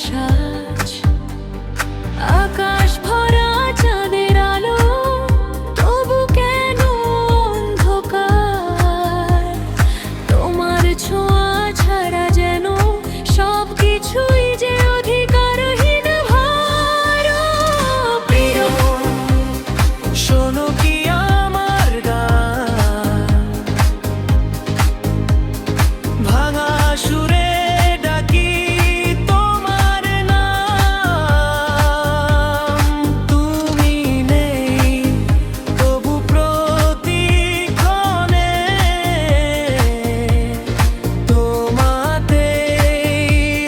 সাজ, আকাশ ভরা চাঁদের আলো, তবু কেন অন্ধকার? তোমার ছোঁয়া ছাড়া যেন সবকিছুই যে অধিকারহীন ভার। প্রিয়, শোনো কি আমার গান, ভাঙা সুরে ডাকি তোমার নাম। তুমি নেই তবু প্রতিক্ষণে তোমাতে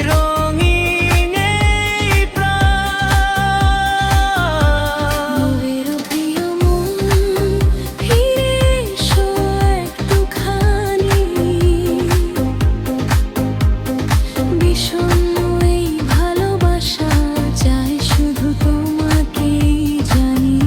রঙিন এই প্রাণ। মোরের প্রিয় মন, ফিরে এসো একটুখানি, বিষণ্ণ এই ভালোবাসা চাই শুধু তোমাকেই জানি।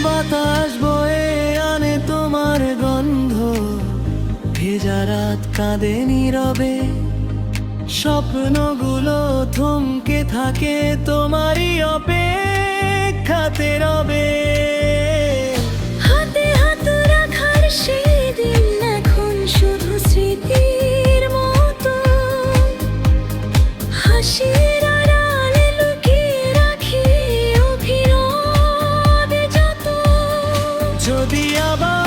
বাতাস বয়ে আনে তোমার গন্ধ, ভেজা রাত কাঁদে নীরবে, স্বপ্নগুলো থমকে থাকে তোমারই অপেক্ষাতে রবে। হাতে হাত রাখার সেই দিন এখন শুধু স্মৃতির মতো, হাসির আড়ালে লুকিয়ে রাখি অভিনব যত। যদি আবার